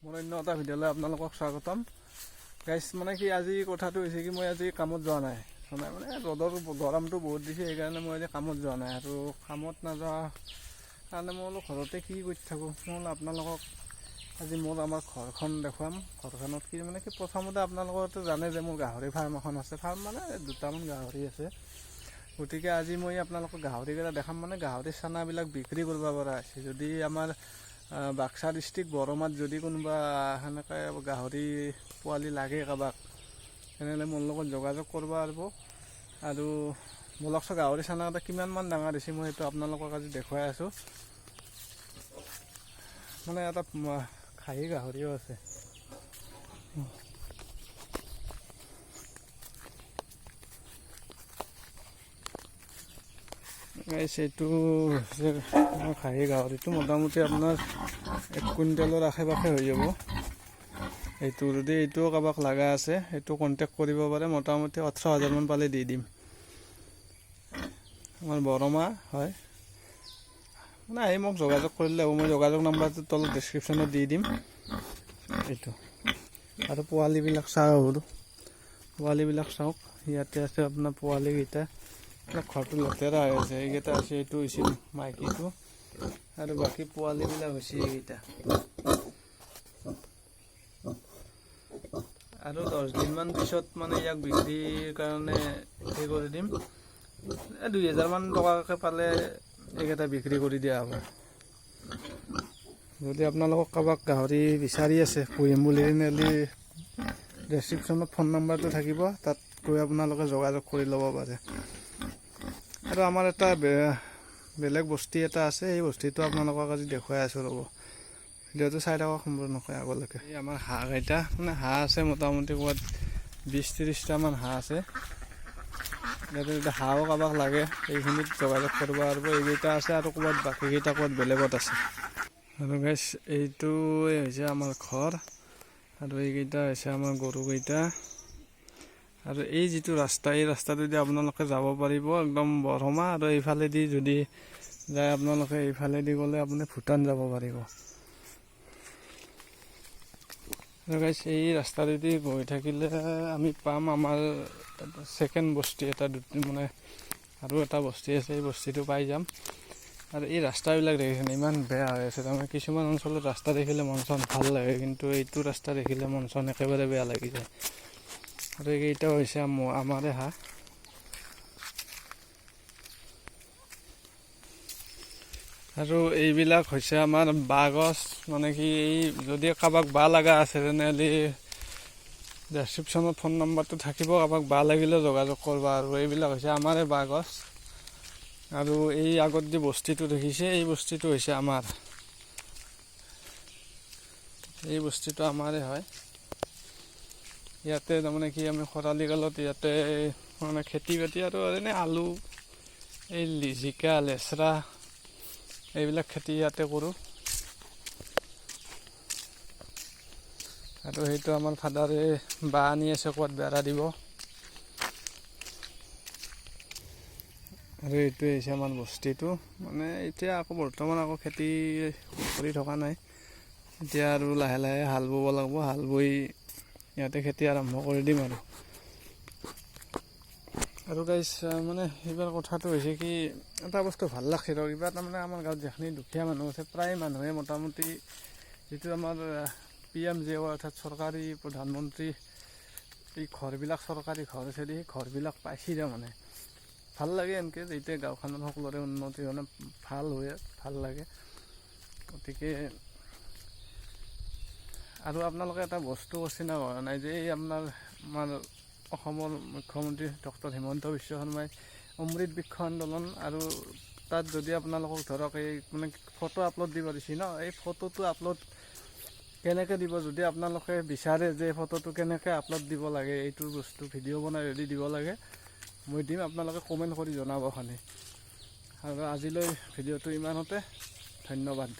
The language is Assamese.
মোৰ অন্য এটা ভিডিঅ'লৈ আপোনালোকক স্বাগতম। গাইজ মানে কি আজি কথাটো হৈছে কি মই আজি কামত যোৱা নাই, মানে ৰ'দৰ গৰমটো বহুত দিছে, সেইকাৰণে মই আজি কামত যোৱা নাই। আৰু কামত নাযোৱা কাৰণে মই বোলো ঘৰতে কি কৰি থাকোঁ, মই বোলো আপোনালোকক আজি আমাৰ ঘৰখন দেখুৱাম। ঘৰখনত কি মানে কি প্ৰথমতে আপোনালোকতো জানে যে মোৰ গাহৰি ফাৰ্ম এখন আছে, ফাৰ্ম মানে দুটামান গাহৰি আছে। গতিকে আজি মই আপোনালোকক গাহৰিকেইটা দেখাম, মানে গাহৰি চানাবিলাক বিক্ৰী কৰিব পৰা হৈছে। যদি আমাৰ বাক্সা ডিষ্ট্ৰিক্ট বৰমাত যদি কোনোবা সেনেকৈ গাহৰি পোৱালি লাগে কাৰোবাক, তেনেহ'লে মোৰ লগত যোগাযোগ কৰিব পাৰিব। আৰু মোলকচা গাহৰি চানাকেইটা কিমানমান ডাঙৰ হৈছে মই সেইটো আপোনালোকক আজি দেখুৱাই আছোঁ। মানে এটা খাহী গাহৰিও আছে। এইটো হৈছে খাহী গাহৰিটো মোটামুটি আপোনাৰ 1 কুইণ্টেলৰ আশে পাশে হৈ যাব। এইটো যদি এইটোও কাৰোবাক লগা আছে সেইটো কণ্টেক্ট কৰিব পাৰে, মোটামুটি 18,000 মান পালে দি দিম। আমাৰ বৰমা হয়, মানে আহি মোক যোগাযোগ কৰিলে হ'ব। মই যোগাযোগ নাম্বাৰটো তলত ডেছক্ৰিপশ্যনত দি দিম। এইটো আৰু পোৱালিবিলাক চাওক, ইয়াতে আছে আপোনাৰ পোৱালিকেইটা। ঘৰটো লেতেৰা হৈ আছে, এইকেইটা আছে, এইটো হৈছে মাইকীটো আৰু বাকী পোৱালিবিলাক হৈছে এইকেইটা। আৰু 10 দিনমান পিছত মানে ইয়াক বিক্ৰীৰ কাৰণে হেৰি কৰি দিম। 2,000 মান টকাকৈ পালে এইকেইটা বিক্ৰী কৰি দিয়া হ'ব। যদি আপোনালোকক কাৰোবাক গাহৰি বিচাৰি আছে পুহিম বুলি, তেনেহ'লে ডেছক্ৰিপশ্যনত ফোন নাম্বাৰটো থাকিব, তাত গৈ আপোনালোকে যোগাযোগ কৰি ল'ব পাৰে। আৰু আমাৰ এটা বেলেগ বস্তু এটা আছে, এই বস্তুটো আপোনালোকক আজি দেখুৱাই আছোঁ। ৰ'ব, ভিডিঅ'টো চাই থাকক সম্পূৰ্ণকৈ আগলৈকে। এই আমাৰ হাঁহকেইটা, মানে হাঁহ আছে মোটামুটি ক'ৰবাত 20-30টামান হাঁহ আছে। ইয়াতে যদি হাঁহো কাৰোবাক লাগে এইখিনিত যোগাযোগ কৰিব পাৰিব। এইকেইটা আছে আৰু ক'ৰবাত বাকীকেইটা ক'ৰবাত বেলেগত আছে। আৰু গাইছ এইটোৱে হৈছে আমাৰ ঘৰ, আৰু এইকেইটা হৈছে আমাৰ গৰুকেইটা। আৰু এই যিটো ৰাস্তা, এই ৰাস্তাটোদি আপোনালোকে যাব পাৰিব একদম বৰমা, আৰু এইফালেদি যদি যায় আপোনালোকে এইফালেদি গ'লে আপুনি ভূটান যাব পাৰিব। আৰু গাইছ এই ৰাস্তাটোদি গৈ থাকিলে আমি পাম আমাৰ ছেকেণ্ড বস্তি এটা, মানে আৰু এটা বস্তি আছে, এই বস্তিটো পাই যাম। আৰু এই ৰাস্তাবিলাক দেখিছেনে ইমান বেয়া হৈ আছে। তাৰমানে কিছুমান অঞ্চলত ৰাস্তা দেখিলে মন চন ভাল লাগে, কিন্তু এইটো ৰাস্তা দেখিলে মন চন একেবাৰে বেয়া লাগি যায়। আৰু এইকেইটাও হৈছে আমাৰে হাঁহ। আৰু এইবিলাক হৈছে আমাৰ বাঁহ গছ, মানে কি এই যদি কাৰোবাক বাঁহ লগা আছে তেনেহ'লে ডেছক্ৰিপশ্যনত ফোন নাম্বাৰটো থাকিব, কাৰোবাক বাঁহ লাগিলে যোগাযোগ কৰিব। আৰু এইবিলাক হৈছে আমাৰে বাঁহ গছ। আৰু এই আগত যে বস্তিটো দেখিছে, এই বস্তিটো হৈছে আমাৰ, এই বস্তিটো আমাৰে হয়। ইয়াতে তাৰমানে কি আমি খৰালি কালত ইয়াতে মানে খেতি বাতি আৰু এনেই আলু, এই জিকা, লেচৰা এইবিলাক খেতি ইয়াতে কৰোঁ। আৰু সেইটো আমাৰ ফাদাৰে বাঁহ আনি আছে ক'ৰবাত বেৰা দিব। আৰু এইটোৱে হৈছে আমাৰ বস্তিটো। মানে এতিয়া আকৌ বৰ্তমান আকৌ খেতি কৰি থকা নাই, এতিয়া আৰু লাহে লাহে হাল বাব লাগিব। হাল বৈ ইয়াতে খেতি আৰম্ভ কৰি দিম। আৰু গাইছ মানে এইবাৰ কথাটো হৈছে কি, এটা বস্তু ভাল লাগছে ৰ, এইবাৰ তাৰমানে আমাৰ গাঁৱত যিখিনি দুখীয়া মানুহ আছে প্ৰায় মানুহে মোটামুটি যিটো আমাৰ PMJ অৰ্থাৎ চৰকাৰী প্ৰধানমন্ত্ৰী এই ঘৰবিলাক, চৰকাৰী ঘৰ আছে, সেই ঘৰবিলাক পাইছে। তাৰমানে ভাল লাগে এনেকৈ, যেতিয়া গাঁওখনৰ সকলোৰে উন্নতি মানে ভাল হয়, ভাল লাগে। গতিকে আৰু আপোনালোকে এটা বস্তু চিনা কৰা নাই যে এই আমাৰ অসমৰ মুখ্যমন্ত্ৰী ডক্টৰ হিমন্ত বিশ্ব শৰ্মাই অমৃত বৃক্ষ আন্দোলন, আৰু তাত যদি আপোনালোকক ধৰক এই মানে ফটো আপলোড দিব দিছে ন, এই ফটোটো আপলোড কেনেকৈ দিব, যদি আপোনালোকে বিচাৰে যে ফটোটো কেনেকৈ আপলোড দিব লাগে, এইটো বস্তু ভিডিঅ' বনাই ৰেডি দিব লাগে, মই দিম, আপোনালোকে কমেণ্ট কৰি জনাব খালি। আৰু আজিলৈ ভিডিঅ'টো ইমানতে, ধন্যবাদ।